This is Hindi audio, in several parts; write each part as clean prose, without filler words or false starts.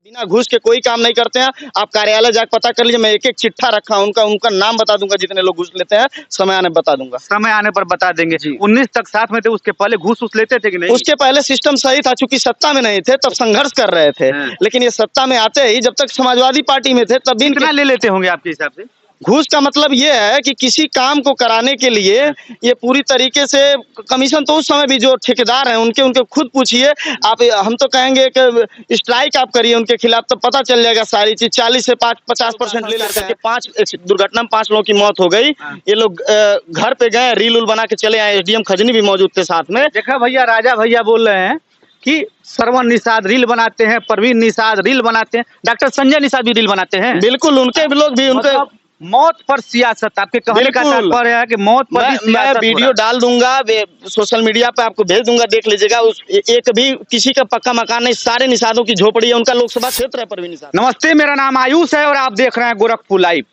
बिना घूस के कोई काम नहीं करते हैं। आप कार्यालय जाकर पता कर लीजिए, मैं एक एक चिट्ठा रखा उनका उनका नाम बता दूंगा, जितने लोग घूस लेते हैं समय आने बता दूंगा। समय आने पर बता देंगे। जी। 19 तक साथ में थे, उसके पहले घूस लेते थे कि नहीं? उसके पहले सिस्टम सही था, चूंकि सत्ता में नहीं थे तब संघर्ष कर रहे थे। लेकिन ये सत्ता में आते ही, जब तक समाजवादी पार्टी में थे तब भी कितना ले लेते होंगे आपके हिसाब से? घूस का मतलब ये है कि किसी काम को कराने के लिए ये पूरी तरीके से कमीशन, तो उस समय भी जो ठेकेदार हैं उनके खुद पूछिए आप। हम तो कहेंगे कि स्ट्राइक आप करिए उनके खिलाफ, तब पता चल जाएगा सारी चीज। 40 से 50% ले लेकर के 5 दुर्घटना में 5 लोगों की मौत हो गई। ये लोग घर पे गए, रील उल बना के चले आए। एसडीएम खजनी भी मौजूद थे साथ में। देखा भैया, राजा भैया बोल रहे हैं कि श्रवण निषाद रील बनाते हैं, प्रवीण निषाद रील बनाते हैं, डॉक्टर संजय निषाद भी रील बनाते हैं। बिल्कुल, उनके भी लोग भी उनके मौत पर सियासत, आपके कहने का तात्पर्य है कि मौत पर भी मैं वीडियो डाल दूंगा सोशल मीडिया पे, आपको भेज दूंगा, देख लीजिएगा। उस एक भी किसी का पक्का मकान नहीं, सारे निषादों की झोपड़ी है। उनका लोकसभा क्षेत्र है प्रवीण निषाद। नमस्ते, मेरा नाम आयुष है और आप देख रहे हैं गोरखपुर लाइव।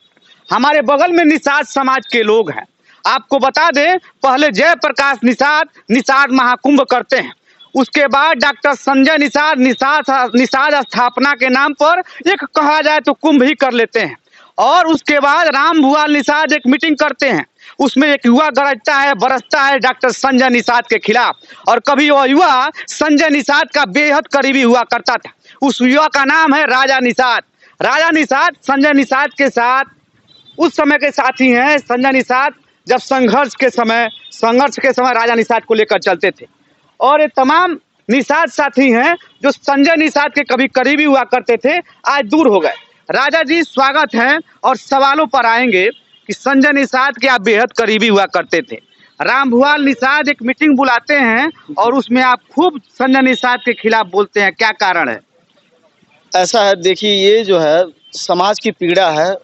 हमारे बगल में निषाद समाज के लोग हैं। आपको बता दें, पहले जयप्रकाश निषाद महाकुंभ करते हैं, उसके बाद डॉक्टर संजय निषाद स्थापना के नाम पर एक कहा जाए तो कुंभ ही कर लेते हैं। और उसके बाद राम भुआल निषाद एक मीटिंग करते हैं, उसमें एक युवा गरजता है, बरसता है डॉक्टर संजय निषाद के खिलाफ। और कभी वह युवा संजय निषाद का बेहद करीबी हुआ करता था। उस युवा का नाम है राजा निषाद। राजा निषाद संजय निषाद के साथ उस समय के साथी हैं। संजय निषाद जब संघर्ष के समय राजा निषाद को लेकर चलते थे। और ये तमाम निषाद साथी हैं जो संजय निषाद के कभी करीबी हुआ करते थे, आज दूर हो गए। राजा जी स्वागत है, और सवालों पर आएंगे कि संजय निषाद के आप बेहद करीबी हुआ करते थे। राम भुआल निषाद एक मीटिंग बुलाते हैं और उसमें आप खूब संजय निषाद के खिलाफ बोलते हैं, क्या कारण है? ऐसा है, देखिए, ये जो है समाज की पीड़ा है।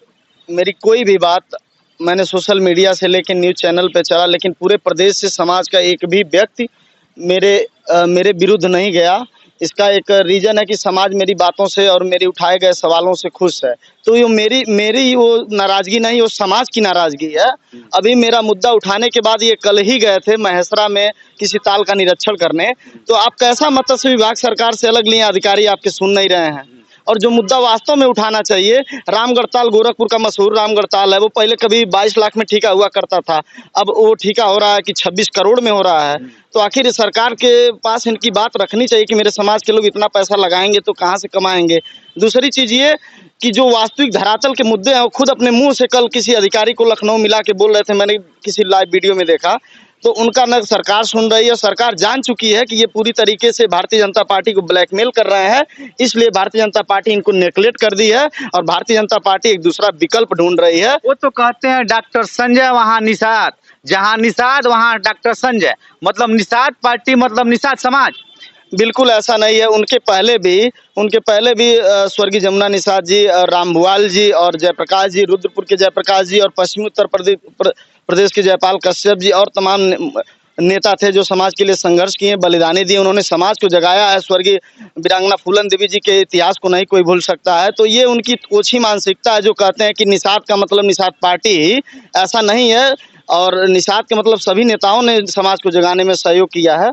मेरी कोई भी बात मैंने सोशल मीडिया से लेकर न्यूज चैनल पे चला, लेकिन पूरे प्रदेश से समाज का एक भी व्यक्ति मेरे विरुद्ध नहीं गया। इसका एक रीजन है कि समाज मेरी बातों से और मेरी उठाए गए सवालों से खुश है। तो ये मेरी वो नाराजगी नहीं, वो समाज की नाराजगी है। अभी मेरा मुद्दा उठाने के बाद ये कल ही गए थे महेसरा में किसी ताल का निरीक्षण करने। तो आप कैसा मत्स्य विभाग सरकार से अलग लिए अधिकारी आपके सुन नहीं रहे हैं। और जो मुद्दा वास्तव में उठाना चाहिए, रामगढ़ ताल गोरखपुर का मशहूर रामगढ़ ताल है, वो पहले कभी 22 लाख में ठीका हुआ करता था, अब वो ठीका हो रहा है कि 26 करोड़ में हो रहा है। तो आखिर सरकार के पास इनकी बात रखनी चाहिए कि मेरे समाज के लोग इतना पैसा लगाएंगे तो कहाँ से कमाएंगे। दूसरी चीज ये कि जो वास्तविक धरातल के मुद्दे हैं, वो खुद अपने मुंह से कल किसी अधिकारी को लखनऊ मिला के बोल रहे थे, मैंने किसी लाइव वीडियो में देखा। तो उनका न सरकार सुन रही है। सरकार जान चुकी है कि ये पूरी तरीके से भारतीय जनता पार्टी को ब्लैकमेल कर रहे हैं, इसलिए भारतीय जनता पार्टी इनको नेगलेक्ट कर दी है और भारतीय जनता पार्टी एक दूसरा विकल्प ढूंढ रही है। वो तो कहते हैं डॉक्टर संजय वहाँ निषाद, जहाँ निषाद वहाँ डॉक्टर संजय, मतलब निषाद पार्टी मतलब निषाद समाज। बिल्कुल ऐसा नहीं है। उनके पहले भी स्वर्गीय जमुना निषाद जी और राम भुआल जी और जयप्रकाश जी, रुद्रपुर के जयप्रकाश जी और पश्चिमी उत्तर प्रदेश के जयपाल कश्यप जी और तमाम नेता थे जो समाज के लिए संघर्ष किए, बलिदानी दिए। उन्होंने समाज को जगाया है। स्वर्गीय वीरांगना फूलन देवी जी के इतिहास को नहीं कोई भूल सकता है। तो ये उनकी ओछी मानसिकता है जो कहते हैं कि निषाद का मतलब निषाद पार्टी ही, ऐसा नहीं है। और निषाद के मतलब सभी नेताओं ने समाज को जगाने में सहयोग किया है,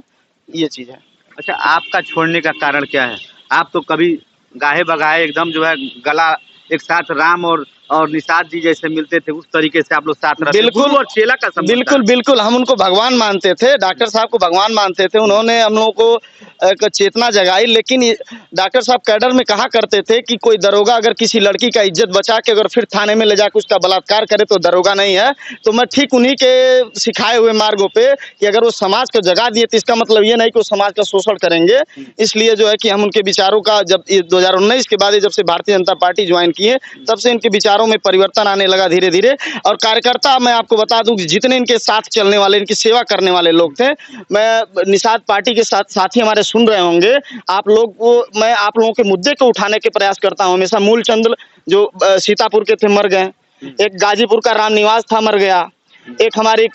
ये चीज़ है। अच्छा, आपका छोड़ने का कारण क्या है? आप तो कभी गाहे बगाहे एकदम जो है गला एक साथ राम और निषाद जी जैसे मिलते थे, उस तरीके से आप लोग साथ रहते। बिल्कुल, और चेला का संबंध। बिल्कुल हम उनको भगवान मानते थे, डॉक्टर साहब को भगवान मानते थे। उन्होंने हम लोगों को एक चेतना जगाई। लेकिन डॉक्टर साहब कैडर में कहा करते थे कि कोई दरोगा अगर किसी लड़की का इज्जत बचा के अगर फिर थाने में ले जाकर उसका बलात्कार करे तो दरोगा नहीं है। तो मैं ठीक उन्हीं के सिखाए हुए मार्गों पे कि अगर वो समाज को जगा दिए तो इसका मतलब ये नहीं कि वो समाज का शोषण करेंगे। इसलिए जो है कि हम उनके विचारों का, जब 2019 के बाद जब से भारतीय जनता पार्टी ज्वाइन किए, तब से इनके विचारों में परिवर्तन आने लगा धीरे धीरे। और कार्यकर्ता, मैं आपको बता दूं, जितने इनके साथ चलने वाले, इनकी सेवा करने वाले लोग थे, मैं निषाद पार्टी के साथी हमारे सुन रहे होंगे आप लोग को, मैं आप लोगों के मुद्दे को उठाने के प्रयास करता हूं हमेशा। मूलचंद जो सीतापुर के थे मर गए, एक गाजीपुर का राम निवास था मर गया, एक हमारी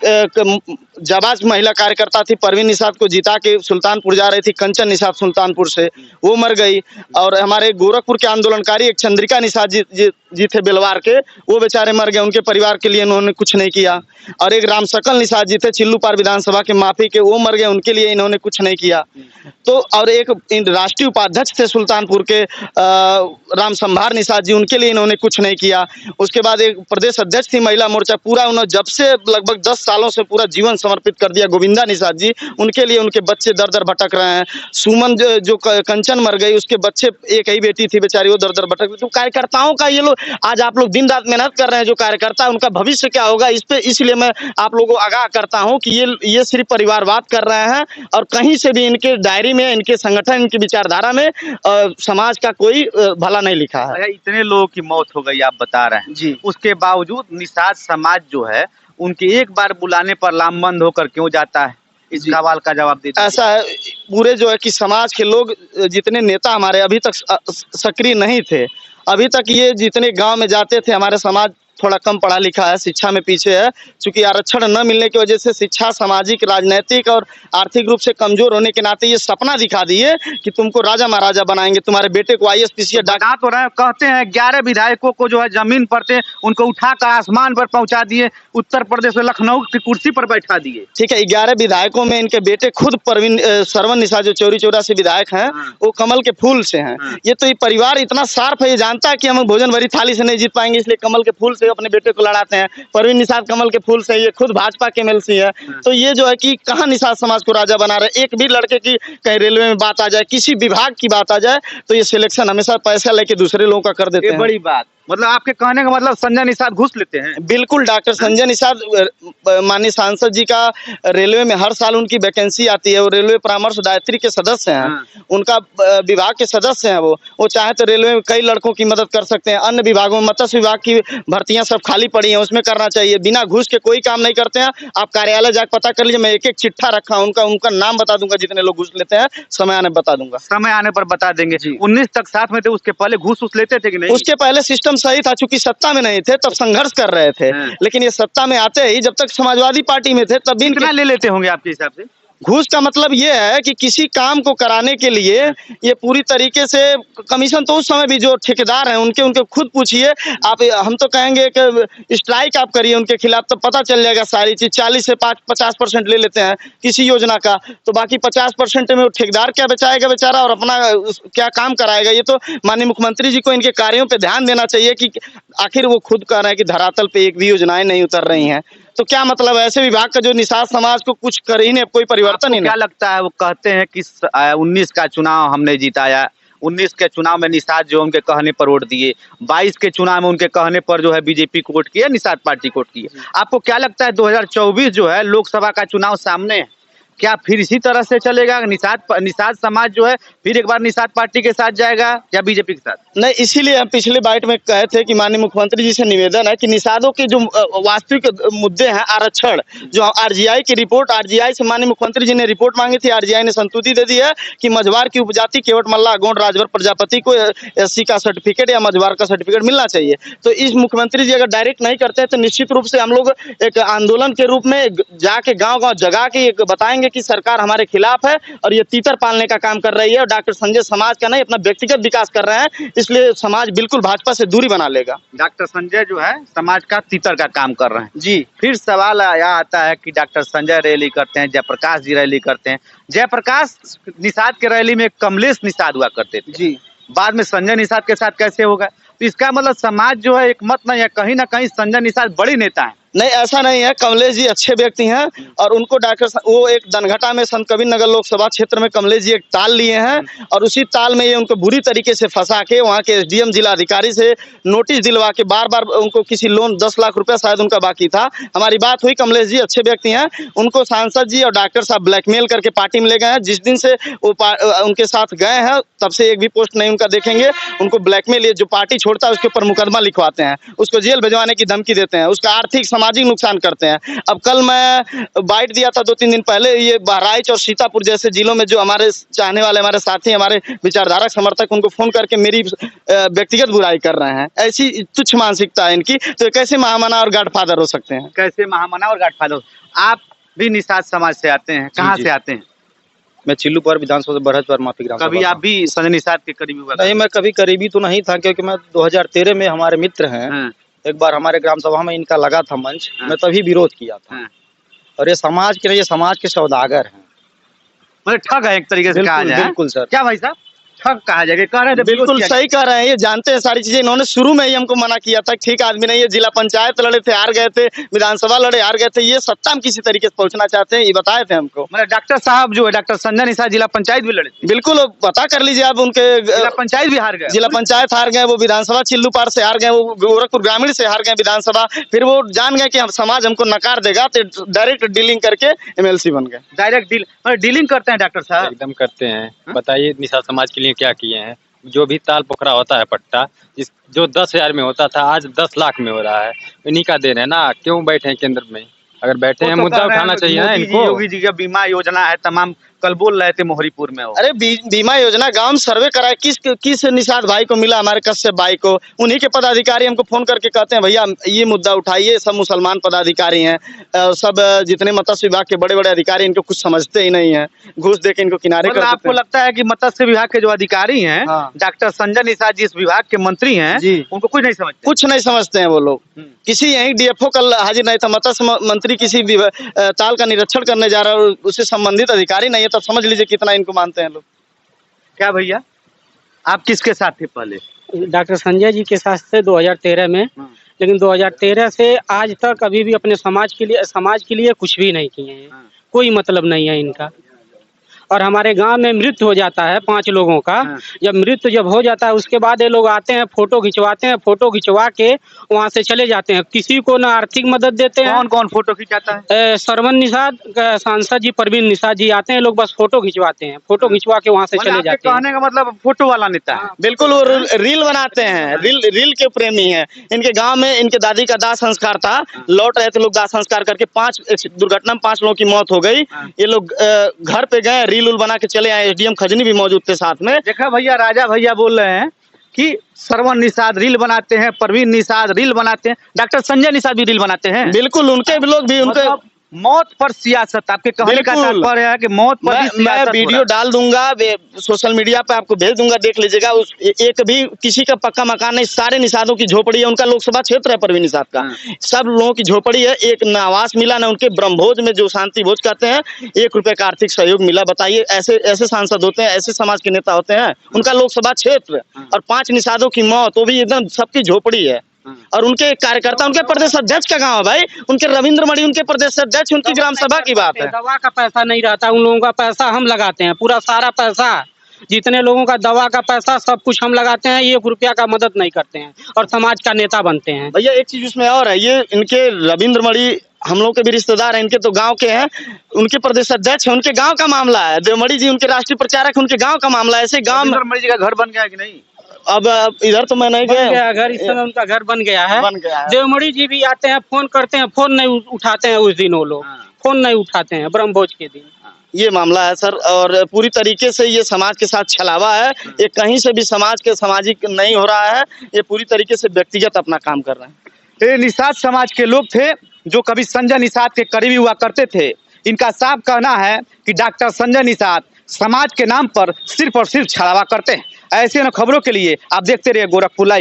जाबाज महिला कार्यकर्ता थी परवीन निषाद को जिता के सुल्तानपुर जा रही थी, कंचन निषाद सुल्तानपुर से, वो मर गई। और हमारे गोरखपुर के आंदोलनकारी एक चंद्रिका निषाद जी थे बेलवार के, वो बेचारे मर गए, उनके परिवार के लिए इन्होंने कुछ नहीं किया। और एक रामसकल निषाद जी थे चिल्लूपार विधानसभा के माफी के, वो मर गए, उनके लिए इन्होंने कुछ नहीं किया। तो और एक राष्ट्रीय उपाध्यक्ष थे सुल्तानपुर के राम संभार निषाद जी, उनके लिए इन्होंने कुछ नहीं किया। उसके बाद एक प्रदेश अध्यक्ष थी महिला मोर्चा, पूरा उन्होंने जब से लगभग 10 सालों से पूरा जीवन समर्पित कर दिया, गोविंदा निषाद जी, उनके लिए उनके बच्चे दर दर भटक रहे हैं। सुमन जो कंचन मर गई, उसके बच्चे, एक ही बेटी थी बेचारी, वो दर दर भटक रही। तो कार्यकर्ताओं का ये लोग, आज आप लोग दिन रात मेहनत कर रहे हैं, जो कार्यकर्ता उनका भविष्य क्या होगा इस पे, इसलिए मैं आप लोगों को आगाह करता हूं कि ये सिर्फ परिवारवाद कर रहे हैं और कहीं से भी इनके डायरी में, इनके संगठन, इनकी विचारधारा में समाज का कोई भला नहीं लिखा है। इतने लोगों की मौत हो गई आप बता रहे हैं जी, उसके बावजूद निषाद समाज जो है उनके एक बार बुलाने पर लामबंद होकर क्यों जाता है? इस सवाल का जवाब दीजिए। ऐसा है, पूरे जो है कि समाज के लोग, जितने नेता हमारे अभी तक सक्रिय नहीं थे, अभी तक ये जितने गांव में जाते थे, हमारे समाज थोड़ा कम पढ़ा लिखा है, शिक्षा में पीछे है, क्योंकि आरक्षण न मिलने की वजह से शिक्षा, सामाजिक, राजनीतिक और आर्थिक रूप से कमजोर होने के नाते ये सपना दिखा दिए कि तुमको राजा महाराजा बनाएंगे, तुम्हारे बेटे को IAS PCS बता तो रहे, कहते हैं 11 विधायकों को जो है जमीन पर थे उनको उठाकर आसमान पर पहुंचा दिए, उत्तर प्रदेश में लखनऊ की कुर्सी पर बैठा दिए। ठीक है, 11 विधायकों में इनके बेटे खुद श्रवण निषाद जो चौरी चौरा से विधायक हैं, वो कमल के फूल से हैं। ये तो ये परिवार इतना शार्प है, ये जानता है कि हम भोजन भरी थाली से नहीं जीत पाएंगे, इसलिए कमल के फूल से अपने बेटे को लड़ाते हैं। परवीन निषाद कमल के फूल से, ये खुद भाजपा के MLC है। तो ये जो है कि कहाँ निषाद समाज को राजा बना रहे। एक भी लड़के की कहीं रेलवे में बात आ जाए, किसी विभाग की बात आ जाए, तो ये सिलेक्शन हमेशा पैसा लेके दूसरे लोगों का कर देते हैं। बड़ी बात, मतलब आपके कहने का मतलब संजय निषाद घूस लेते हैं? बिल्कुल, डॉक्टर संजय निषाद माननीय सांसद जी का रेलवे में हर साल उनकी वैकेंसी आती है, वो रेलवे परामर्श दायित्री के सदस्य हैं, उनका विभाग के सदस्य हैं। वो चाहे तो रेलवे में कई लड़कों की मदद कर सकते हैं। अन्य विभागों में मत्स्य विभाग की भर्तियां सब खाली पड़ी हैं, उसमें करना चाहिए। बिना घूस के कोई काम नहीं करते हैं। आप कार्यालय जाकर पता कर लीजिए, मैं एक एक चिट्ठा रखा हूं, उनका नाम बता दूंगा, जितने लोग घूस लेते हैं, समय आने बता दूंगा। समय आने पर बता देंगे। 19 तक साथ में थे, उसके पहले घूस लेते थे कि नहीं? उसके पहले सिस्टम सही था, चूंकि सत्ता में नहीं थे तब संघर्ष कर रहे थे, लेकिन ये सत्ता में आते ही, जब तक समाजवादी पार्टी में थे तब भी कितना ले लेते होंगे आपके हिसाब से? घूस का मतलब ये है कि किसी काम को कराने के लिए ये पूरी तरीके से कमीशन, तो उस समय भी जो ठेकेदार हैं उनके खुद पूछिए आप। हम तो कहेंगे कि स्ट्राइक आप करिए उनके खिलाफ, तो पता चल जाएगा सारी चीज। 40 से 50% ले लेते हैं किसी योजना का, तो बाकी 50% में वो ठेकेदार क्या बचाएगा बेचारा, और अपना क्या काम कराएगा। ये तो माननीय मुख्यमंत्री जी को इनके कार्यों पे ध्यान देना चाहिए कि आखिर वो खुद कह रहे हैं कि धरातल पे एक भी योजनाएं नहीं उतर रही हैं, तो क्या मतलब ऐसे विभाग का जो निषाद समाज को कुछ कर ही नहीं, कोई परिवर्तन ही नहीं। क्या लगता है, वो कहते हैं कि 19 का चुनाव हमने जिताया, 19 के चुनाव में निषाद जो उनके कहने पर वोट दिए, 22 के चुनाव में उनके कहने पर जो है बीजेपी को वोट किया, निषाद पार्टी को वोट किया। आपको क्या लगता है 2024 जो है लोकसभा का चुनाव सामने है, क्या फिर इसी तरह से चलेगा? निषाद समाज जो है फिर एक बार निषाद पार्टी के साथ जाएगा या बीजेपी के साथ? नहीं, इसीलिए हम पिछले बाइट में कहे थे कि माननीय मुख्यमंत्री जी से निवेदन है कि निषादों के जो वास्तविक मुद्दे हैं, आरक्षण, जो RGI की रिपोर्ट, RGI से माननीय मुख्यमंत्री जी ने रिपोर्ट मांगी थी, RGI ने संतुष्टि दे दी है कि मझवार की उपजाति केवट मल्ला गोंड राजभर प्रजापति को SC का सर्टिफिकेट या मझवार का सर्टिफिकेट मिलना चाहिए। तो इस मुख्यमंत्री जी अगर डायरेक्ट नहीं करते हैं तो निश्चित रूप से हम लोग एक आंदोलन के रूप में जाके गाँव जगा के बताएंगे कि सरकार हमारे खिलाफ है और ये तीतर पालने का काम कर रही है, और डॉक्टर संजय समाज का नहीं अपना व्यक्तिगत विकास कर रहे हैं, इसलिए समाज बिल्कुल भाजपा से दूरी बना लेगा। डॉक्टर संजय जो है समाज का तीतर का काम कर रहे हैं जी। फिर सवाल यह आता है कि डॉक्टर संजय रैली करते हैं, जयप्रकाश जी रैली करते हैं। जयप्रकाश निषाद के रैली में कमलेश निषाद हुआ करते थे जी, बाद में संजय निषाद के साथ कैसे होगा? तो इसका मतलब समाज जो है एक मत नहीं है, कहीं ना कहीं संजय निषाद बड़ी नेता है। नहीं, ऐसा नहीं है, कमलेश जी अच्छे व्यक्ति हैं और उनको वो एक दनघटा में संत कबीर नगर लोकसभा क्षेत्र में कमलेश जी एक ताल लिए हैं और उसी ताल में ये उनको बुरी तरीके से फंसा के वहाँ के SDM जिला अधिकारी से नोटिस दिलवा के बार बार उनको किसी लोन 10 लाख रुपया शायद उनका बाकी था। हमारी बात हुई, कमलेश जी अच्छे व्यक्ति हैं, उनको सांसद जी और डॉक्टर साहब ब्लैकमेल करके पार्टी में ले गए हैं। जिस दिन से वो उनके साथ गए हैं तब से एक भी पोस्ट नहीं उनका देखेंगे। उनको ब्लैकमेल, जो पार्टी छोड़ता है उसके ऊपर मुकदमा लिखवाते हैं, उसको जेल भिजवाने की धमकी देते हैं, उसका आर्थिक सामाजिक नुकसान करते हैं। अब कल मैं बाइट दिया था 2-3 दिन पहले, ये बहराइच और सीतापुर जैसे जिलों में जो हमारे चाहने वाले, हमारे साथी, हमारे विचारधारक समर्थक उनको फोन करके मेरी व्यक्तिगत बुराई कर रहे हैं। ऐसी तुच्छ मानसिकता है इनकी, तो कैसे महामना और गॉडफादर हो सकते हैं? कैसे महामना और गॉडफादर? आप भी निषाद समाज से आते हैं, कहाँ से आते हैं? मैं चिल्लूपुर विधानसभा बरहजपुर माफी ग्राम कभी सभा आप भी संजय निषाद के करीबी हुआ? नहीं, मैं कभी करीबी तो नहीं था, क्योंकि मैं 2013 में हमारे मित्र हैं, हाँ, एक बार हमारे ग्राम सभा में इनका लगा था मंच, हाँ। मैं तभी विरोध किया था। हाँ। और ये समाज के नहीं, ये समाज के सौदागर हैं। मतलब ठग है एक तरीके से कहा जाए। बिल्कुल सर। क्या भाई साहब, ठग कहा जाए? कह रहे थे बिल्कुल सही कह रहे हैं, ये जानते हैं सारी चीजें। इन्होंने शुरू में ही हमको मना किया था, ठीक आदमी नहीं है। जिला पंचायत लड़े थे, हार गए थे, विधानसभा लड़े, हार गए थे। ये सत्ता में किसी तरीके से पहुंचना चाहते हैं, ये बताए थे हमको। मतलब डॉक्टर साहब जो है, डॉक्टर संजय निषाद जिला पंचायत भी लड़े थे? बिल्कुल, पता कर लीजिए आप उनके। जिला पंचायत भी हार गए? जिला पंचायत हार गए, वो विधानसभा चिल्लूपार से हार गए, वो गोरखपुर ग्रामीण से हार गए विधानसभा। फिर वो जान गए कि हम समाज हमको नकार देगा, तो डायरेक्ट डीलिंग करके MLC बन गए। डायरेक्ट डील, मतलब डीलिंग करते हैं डॉक्टर साहब? एकदम करते हैं। बताइए निषाद समाज के लिए क्या किए हैं? जो भी ताल पोखरा होता है पट्टा, जो 10,000 में होता था, आज 10 लाख में हो रहा है। इन्हीं का देन है ना। क्यों बैठे हैं केंद्र में? अगर बैठे हैं, मुद्दा उठाना चाहिए ना इनको। योगी जी का बीमा योजना है, तमाम कल बोल रहे थे मोहरीपुर में वो। अरे बीमा योजना गांव में सर्वे कराए, किस निषाद भाई को मिला, हमारे कश्यप भाई को। उन्हीं के पदाधिकारी हमको फोन करके कहते हैं भैया ये मुद्दा उठाइए। सब मुसलमान पदाधिकारी हैं, सब जितने मत्स्य विभाग के बड़े बड़े अधिकारी, इनको कुछ समझते ही नहीं है, घूस दे के इनको किनारे कर देते हैं। आपको लगता है कि मत्स्य विभाग के जो अधिकारी हैं, हाँ। डॉक्टर संजय निषाद जिस विभाग के मंत्री हैं, उनको कुछ नहीं समझते? कुछ नहीं समझते हैं वो लोग। किसी यही DFO कल हाजिर नहीं था, मत्स्य मंत्री किसी ताल का निरीक्षण करने जा रहा है, उससे संबंधित अधिकारी नहीं है, तब समझ लीजिए कितना इनको मानते हैं लोग। क्या भैया, आप किसके साथ थे पहले? डॉक्टर संजय जी के साथ थे 2013 में, लेकिन 2013 से आज तक अभी भी अपने समाज के लिए कुछ भी नहीं किए हैं। कोई मतलब नहीं है इनका। और हमारे गांव में मृत्यु हो जाता है 5 लोगों का, जब मृत्यु हो जाता है उसके बाद ये लोग आते हैं, फोटो खिंचवाते हैं, फोटो खिंचवा के वहां से चले जाते हैं। किसी को ना आर्थिक मदद देते हैं। कौन कौन फोटो खिंचाता है? सरवन निषाद, सांसद जी परवीन निषाद जी आते हैं, लोग बस फोटो खिंचवाते हैं, फोटो खिंचवा के वहाँ से चले जाते हैं। कहने का मतलब फोटो वाला नेता है? बिल्कुल, वो रील बनाते हैं, रील के प्रेमी हैं। इनके गांव में इनके दादी का दाह संस्कार था, लौट रहे थे लोग, दाह संस्कार करके दुर्घटना में 5 लोगों की मौत हो गई। ये लोग घर पे गए, रील बना के चले आए। SDM खजनी भी मौजूद थे साथ में। देखा भैया, राजा भैया बोल रहे हैं कि सरवन निषाद रील बनाते हैं, परवीन निषाद रील बनाते हैं, डॉक्टर संजय निषाद भी रील बनाते हैं। बिल्कुल, उनके लोग भी उनके मौत पर सियासत, आपके कहने का तात्पर्य है कि मौत पर भी सियासत? मैं वीडियो डाल दूंगा सोशल मीडिया पे, आपको भेज दूंगा, देख लीजिएगा। एक भी किसी का पक्का मकान नहीं, सारे निषादों की झोपड़ी है। उनका लोकसभा क्षेत्र है परवीन निषाद का, सब लोगों की झोपड़ी है। एक न आवास मिला, न उनके ब्रह्मभोज में, जो शांति भोज कहते हैं, 1 रुपए का आर्थिक सहयोग मिला। बताइए, ऐसे सांसद होते हैं, ऐसे समाज के नेता होते हैं। उनका लोकसभा क्षेत्र और 5 निषादों की मौत, वो भी एकदम सबकी झोपड़ी है। और उनके कार्यकर्ता, उनके प्रदेश अध्यक्ष का गाँव है भाई, उनके रविंद्र मणि उनके प्रदेश अध्यक्ष, उनकी ग्राम सभा की बात है। दवा का पैसा नहीं रहता उन लोगों का, पैसा हम लगाते हैं, पूरा सारा पैसा, जितने लोगों का दवा का पैसा सब कुछ हम लगाते हैं। 1 रुपया का मदद नहीं करते हैं और समाज का नेता बनते हैं। भैया एक चीज उसमें और है, ये इनके रविंद्र मणि हम लोग के भी रिश्तेदार हैं, इनके तो गांव के हैं, उनके प्रदेश अध्यक्ष है, उनके गांव का मामला है। देवमणि जी उनके राष्ट्रीय प्रचारक, उनके गांव का मामला है। ऐसे गांव में मणि जी का घर बन गया कि नहीं? अब इधर तो मैं नहीं गया, घर इस समय उनका घर बन गया है। बन गया है। देवमणि जी भी आते हैं, फोन करते हैं, फोन नहीं उठाते हैं। उस दिन वो लोग फोन नहीं उठाते हैं, ब्रह्मभोज के दिन। ये मामला है सर, और पूरी तरीके से ये समाज के साथ छलावा है। ये कहीं से भी समाज के सामाजिक नहीं हो रहा है, ये पूरी तरीके से व्यक्तिगत अपना काम कर रहे हैं। ये निषाद समाज के लोग थे जो कभी संजय निषाद के करीबी हुआ करते थे। इनका साफ कहना है कि डॉक्टर संजय निषाद समाज के नाम पर सिर्फ और सिर्फ छलावा करते हैं। ऐसे न खबरों के लिए आप देखते रहिए गोरखपुर लाइव।